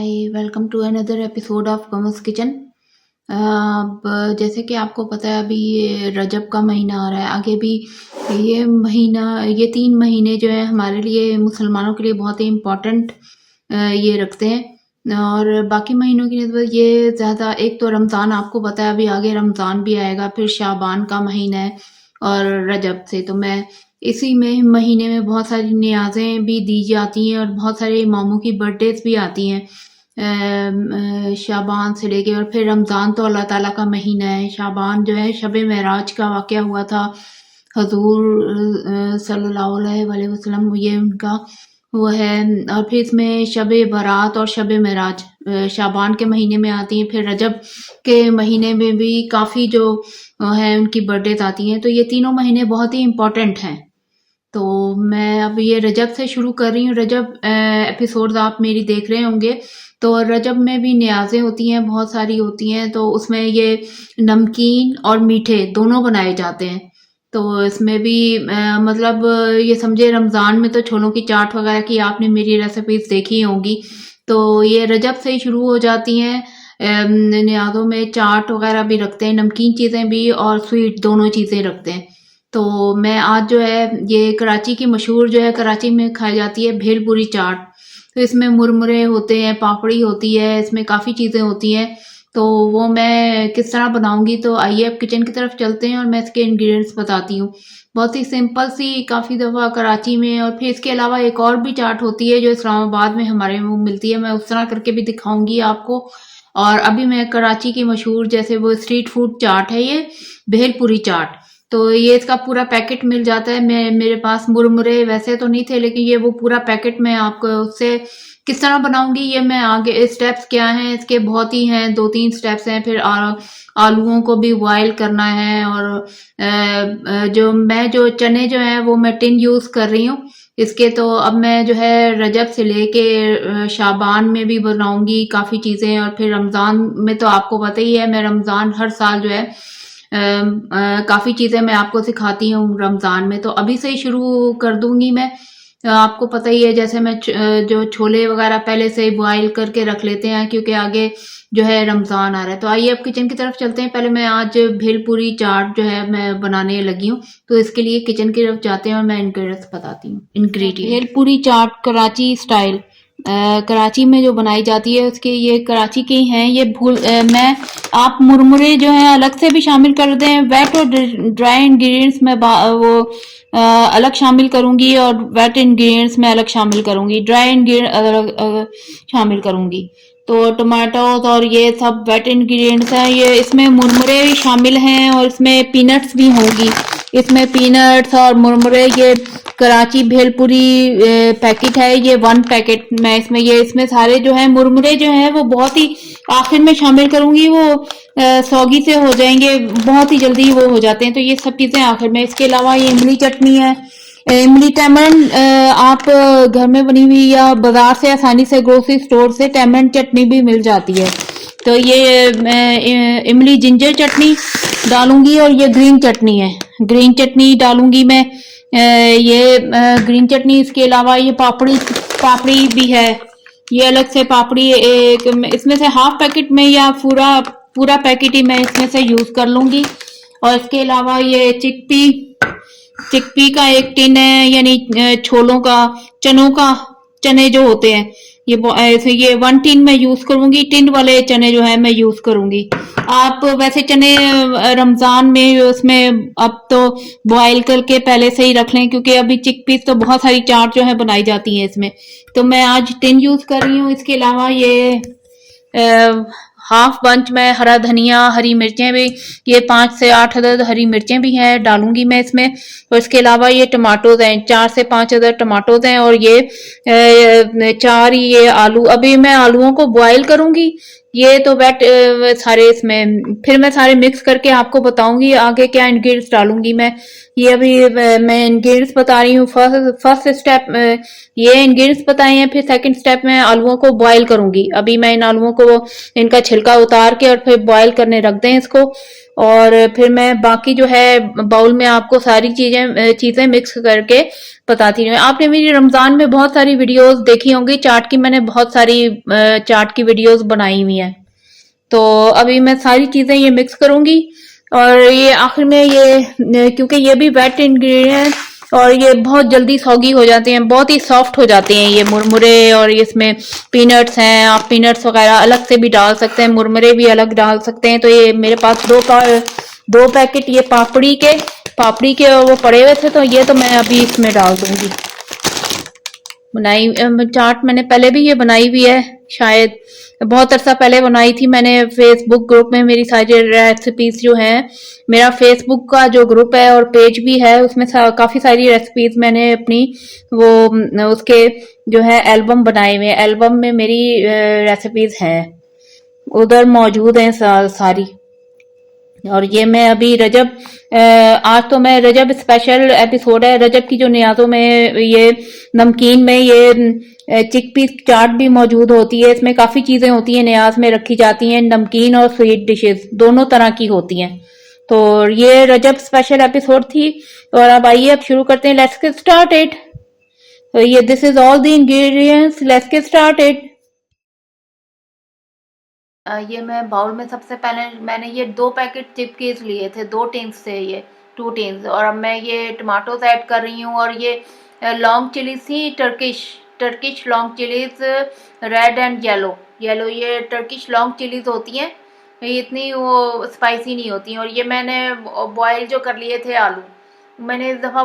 Welcome to another episode of commerce kitchen. अब जैसे कि आपको पता है, अभी ये रजब का महीना आ रहा है। आगे भी ये 3 महीने जो है हमारे लिए, मुसलमानों के लिए बहुत ही इम्पोर्टेंट ये रखते हैं। और बाकी महीनों की नस्बत ये ज़्यादा, एक तो रमज़ान आपको पता है, अभी आगे रमज़ान भी आएगा, फिर शाबान का महीना है और रजब से तो मैं इसी में महीने में बहुत सारी नियाज़ें भी दी जाती हैं और बहुत सारे इमामों की बर्थडेज भी आती हैं शाबान से लेके। और फिर रमज़ान तो अल्लाह ताला का महीना है। शाबान जो है शब मेराज का वाक़या हुआ था, हजूर सल्लल्लाहु अलैहि वसल्लम, ये उनका वो है। और फिर इसमें शब बारात और शब मेराज शाबान के महीने में आती हैं। फिर रजब के महीने में भी काफ़ी जो है उनकी बर्थडेज आती हैं। तो ये तीनों महीने बहुत ही इम्पोर्टेंट हैं। तो मैं अब ये रजब से शुरू कर रही हूँ। रजब एपिसोड्स आप मेरी देख रहे होंगे। तो रजब में भी नियाज़ें होती हैं, बहुत सारी होती हैं। तो उसमें ये नमकीन और मीठे दोनों बनाए जाते हैं। तो इसमें भी मतलब ये समझे, रमज़ान में तो छोलों की चाट वगैरह की आपने मेरी रेसिपीज देखी होंगी। तो ये रजब से ही शुरू हो जाती हैं। नियाज़ों में चाट वगैरह भी रखते हैं, नमकीन चीज़ें भी और स्वीट दोनों चीज़ें रखते हैं। तो मैं आज जो है ये कराची की मशहूर जो है, कराची में खाई जाती है भेलपुरी चाट। तो इसमें मुरमुरे होते हैं, पापड़ी होती है, इसमें काफ़ी चीज़ें होती हैं। तो वो मैं किस तरह बनाऊंगी, तो आइए अब किचन की तरफ चलते हैं और मैं इसके इंग्रेडिएंट्स बताती हूँ। बहुत ही सिंपल सी, काफ़ी दफ़ा कराची में और फिर इसके अलावा एक और भी चाट होती है जो इस्लामाबाद में हमारे वो मिलती है, मैं उस तरह करके भी दिखाऊंगी आपको। और अभी मैं कराची की मशहूर जैसे वो स्ट्रीट फूड चाट है, ये भेलपुरी चाट। तो ये इसका पूरा पैकेट मिल जाता है। मेरे पास मुरमुरे वैसे तो नहीं थे, लेकिन ये वो पूरा पैकेट मैं आपको उससे किस तरह बनाऊंगी, ये मैं आगे स्टेप्स क्या हैं इसके, बहुत ही हैं, 2-3 स्टेप्स हैं। फिर आलूओं को भी बॉयल करना है। और जो चने जो हैं वो मैं टिन यूज कर रही हूँ इसके। तो अब मैं जो है रजब से लेके शाबान में भी बनाऊंगी काफ़ी चीज़ें। और फिर रमज़ान में तो आपको पता ही है, मैं रमज़ान हर साल जो है काफ़ी चीज़ें मैं आपको सिखाती हूँ रमज़ान में। तो अभी से ही शुरू कर दूंगी मैं। आपको पता ही है, जैसे मैं जो छोले वगैरह पहले से बॉईल करके रख लेते हैं, क्योंकि आगे जो है रमज़ान आ रहा है। तो आइए अब किचन की तरफ चलते हैं। पहले मैं आज भेलपुरी चाट जो है मैं बनाने लगी हूँ, तो इसके लिए किचन की तरफ जाते हैं और मैं इंग्रेडिएंट्स बताती हूँ। भेलपुरी चाट कराची स्टाइल कराची में जो बनाई जाती है उसके, ये कराची के ही हैं। ये मैं आप मुरमुरे जो है अलग से भी शामिल कर दें, वेट और ड्राई इंग्रेडिएंट्स में अलग शामिल करूंगी और वेट इंग्रेडिएंट्स में अलग शामिल करूंगी, ड्राई इंग्रेडिएंट अलग शामिल करूंगी। तो टमाटोज और ये सब वेट इंग्रेडिएंट्स हैं। ये इसमें मुरमुरे भी शामिल हैं और इसमें पीनट्स भी होंगी। इसमें पीनट्स और मुरमुरे, ये कराची भेलपुरी पैकेट है, ये 1 पैकेट मैं इसमें सारे जो है मुरमुरे जो है वो बहुत ही आखिर में शामिल करूंगी। वो सौगी से हो जाएंगे, बहुत ही जल्दी वो हो जाते हैं। तो ये सब चीजें आखिर में। इसके अलावा ये इमली चटनी है, इमली टैमरिंड आप घर में बनी हुई या बाजार से आसानी से ग्रोसरी स्टोर से टैमरिंड चटनी भी मिल जाती है। तो ये इमली जिंजर चटनी डालूंगी और ये ग्रीन चटनी है, ग्रीन चटनी डालूंगी मैं। ये ग्रीन चटनी, इसके अलावा ये पापड़ी भी है, ये अलग से पापड़ी एक इसमें से हाफ पैकेट में या पूरा पैकेट ही मैं इसमें से यूज कर लूंगी। और इसके अलावा ये चिकपी का एक टिन है, यानी छोलों का, चने जो होते हैं, ये 1 टिन मैं यूज करूंगी। टिन वाले चने जो है मैं यूज करूंगी। आप वैसे चने रमजान में उसमें अब तो बॉयल करके पहले से ही रख लें, क्योंकि अभी चिकपीस तो बहुत सारी चाट जो है बनाई जाती है इसमें। तो मैं आज टिन यूज कर रही हूँ। इसके अलावा ये हाफ बंच में हरा धनिया, हरी मिर्चें भी, ये 5 से 8 अदद हरी मिर्चें भी हैं, डालूंगी मैं इसमें। और इसके अलावा ये टमाटोज हैं, 4 से 5 अदद टमाटोज हैं। और ये 4 ये आलू, अभी मैं आलूओं को बॉयल करूंगी। ये तो वेट सारे इसमें, फिर मैं सारे मिक्स करके आपको बताऊंगी आगे क्या इंग्रेडिएंट्स डालूंगी मैं। ये अभी मैं इंग्रेडिएंट्स बता रही हूँ। फर्स्ट स्टेप ये इंग्रेडिएंट्स बताए हैं, फिर सेकंड स्टेप में आलूओं को बॉयल करूंगी। अभी मैं इन आलूओं को, इनका छिलका उतार के और फिर बॉयल करने रख दें इसको। और फिर मैं बाकी जो है बाउल में आपको सारी चीजें मिक्स करके बताती हूँ। आपने मेरी रमजान में बहुत सारी वीडियोस देखी होंगी चाट की, मैंने बहुत सारी चाट की वीडियोस बनाई हुई हैं। तो अभी मैं सारी चीजें ये मिक्स करूंगी और ये आखिर में ये क्योंकि ये भी वेट इंग्रेडिएंट और ये बहुत जल्दी सॉगी हो जाते हैं, बहुत ही सॉफ्ट हो जाते हैं ये मुरमुरे। और इसमें पीनट्स हैं, आप पीनट्स वगैरह अलग से भी डाल सकते हैं, मुरमुरे भी अलग डाल सकते हैं। तो ये मेरे पास दो पैकेट ये पापड़ी के वो पड़े हुए थे, तो ये तो मैं अभी इसमें डाल दूंगी। चाट मैंने पहले भी ये बनाई हुई है, शायद बहुत अरसा पहले बनाई थी मैंने फेसबुक ग्रुप में। मेरी सारी रेसिपीज जो हैं, मेरा फेसबुक का जो ग्रुप है और पेज भी है, उसमें काफी सारी रेसिपीज मैंने अपनी वो उसके जो है एल्बम बनाए हुए हैं। एल्बम में मेरी रेसिपीज हैं, उधर मौजूद हैं सारी। और ये मैं अभी आज तो मैं रजब स्पेशल एपिसोड है, रजब की जो नियाजों में ये नमकीन में ये चिकपी चाट भी मौजूद होती है। इसमें काफी चीजें होती हैं, नियाज में रखी जाती हैं, नमकीन और स्वीट डिशेस दोनों तरह की होती हैं। तो ये रजब स्पेशल एपिसोड थी। और अब आइए अब शुरू करते हैं, लेट्स गेट स्टार्टेड। तो ये this is all the ingredients, let's get started. ये मैं बाउल में सबसे पहले मैंने ये 2 पैकेट चिपकीज़ लिए थे, 2 टिन्स थे ये, 2 टिन्स। और अब मैं ये टमाटोज़ ऐड कर रही हूँ और ये लॉन्ग चिलीज़ थी, Turkish long chillies, red and yellow ये टर्किश लॉन्ग चिलीज़ होती हैं। ये इतनी वो स्पाइसी नहीं होती हैं। और ये मैंने बॉयल जो कर लिए थे आलू, मैंने इस दफ़ा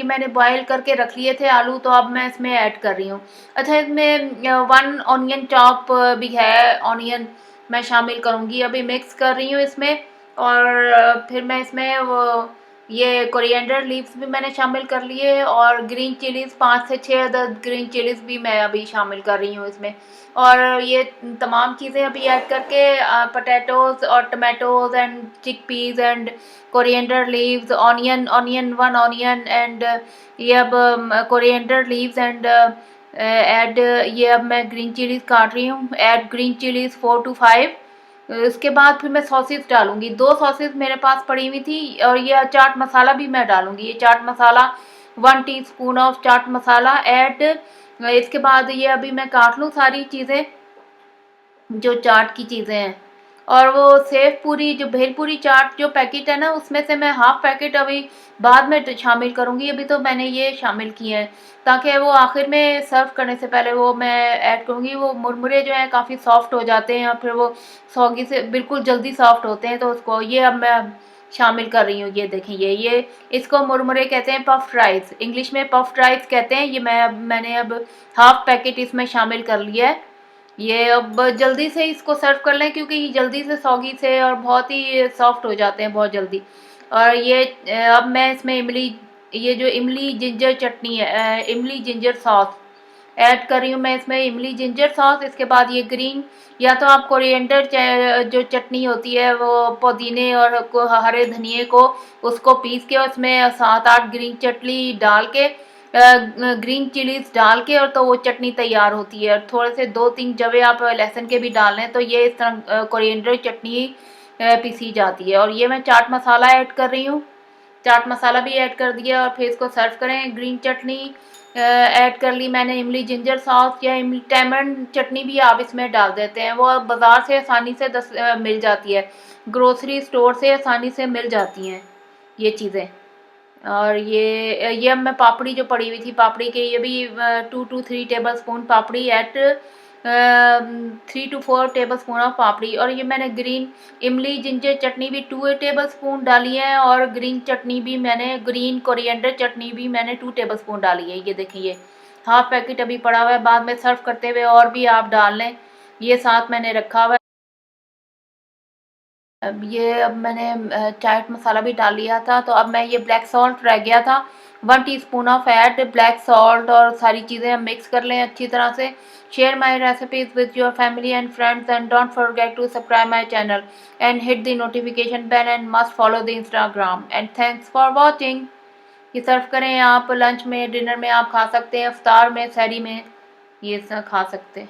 मैंने बॉयल करके रख लिए थे आलू, तो अब मैं इसमें ऐड कर रही हूँ। अच्छा, इसमें 1 ऑनियन चॉप भी है, ऑनियन मैं शामिल करूँगी। अभी मिक्स कर रही हूँ इसमें। और फिर मैं इसमें वो ये कोरिएंडर लीव्स भी मैंने शामिल कर लिए और ग्रीन चिलीज़ 5 से 6 अदद ग्रीन चिलीज़ भी मैं अभी शामिल कर रही हूँ इसमें। और ये तमाम चीज़ें अभी ऐड करके पोटैटोज़ और tomatoes and chickpeas and coriander leaves, onion 1 onion and ये अब कोरिएंडर लीव्स एंड ऐड ये अब मैं ग्रीन चिलीज़ काट रही हूँ। Add green chillies 4 to 5। इसके बाद फिर मैं सॉसेस डालूंगी, 2 सॉसेस मेरे पास पड़ी हुई थी। और ये चाट मसाला भी मैं डालूंगी, ये chaat masala 1 teaspoon of chaat masala add. इसके बाद ये अभी मैं काट लूँ सारी चीज़ें जो चाट की चीज़ें हैं। और वो सेव पूरी जो भेलपूरी चाट जो पैकेट है ना, उसमें से मैं हाफ पैकेट अभी बाद में शामिल करूँगी। अभी तो मैंने ये शामिल किए हैं ताकि वो आखिर में सर्व करने से पहले वो मैं ऐड करूँगी। वो मुरमुरे जो हैं काफ़ी सॉफ्ट हो जाते हैं और फिर वो सौगी से बिल्कुल जल्दी सॉफ्ट होते हैं, तो उसको ये अब मैं शामिल कर रही हूँ। ये देखें, ये इसको मुरमुरे कहते हैं, पफ्ड राइस, इंग्लिश में पफ्ड राइस कहते हैं। ये मैंने अब हाफ पैकेट इसमें शामिल कर लिया है। ये अब जल्दी से इसको सर्व कर लें क्योंकि ये जल्दी से सौगी से और बहुत ही सॉफ्ट हो जाते हैं बहुत जल्दी। और ये अब मैं इसमें ये जो इमली जिंजर चटनी है, इमली जिंजर सॉस ऐड कर रही हूँ मैं इसमें, इमली जिंजर सॉस। इसके बाद ये ग्रीन या तो आप कोरिएंडर जो चटनी होती है वो पुदीने और हरे धनिए को उसको पीस के उसमें 7-8 ग्रीन चटनी डाल के ग्रीन चिलीज डाल के और तो वो चटनी तैयार होती है। और थोड़े से 2-3 जवे आप लहसुन के भी डाल लें तो ये इस तरह कोरिएंडर चटनी पीसी जाती है। और ये मैं चाट मसाला ऐड कर रही हूँ, चाट मसाला भी ऐड कर दिया और फिर इसको सर्व करें। ग्रीन चटनी ऐड कर ली मैंने, इमली जिंजर सॉस या इमली टैमरिंड चटनी भी आप इसमें डाल देते हैं, वो बाज़ार से आसानी से मिल जाती है, ग्रोसरी स्टोर से आसानी से मिल जाती हैं ये चीज़ें। और ये अब मैं पापड़ी जो पड़ी हुई थी पापड़ी के, ये भी 2 to 3 tablespoon papdi at 3 to 4 tablespoon of papdi. और ये मैंने ग्रीन इमली जिंजर चटनी भी 2 टेबल स्पून डाली है और ग्रीन चटनी भी मैंने, ग्रीन कोरिएंडर चटनी भी मैंने 2 टेबल स्पून डाली है। ये देखिए, ये हाफ पैकेट अभी पड़ा हुआ है, बाद में सर्व करते हुए और भी आप डाल लें, ये साथ मैंने रखा हुआ है। अब मैंने चाट मसाला भी डाल लिया था, तो अब मैं ये ब्लैक सॉल्ट रह गया था, 1 teaspoon of add black salt. और सारी चीज़ें हम मिक्स कर लें अच्छी तरह से। Share my recipes with your family and friends and don't forget to subscribe my channel and hit the notification bell and must follow the Instagram and thanks for watching. ये सर्व करें आप lunch में, dinner में आप खा सकते हैं, इफ्तार में, सहरी में ये सब खा सकते हैं।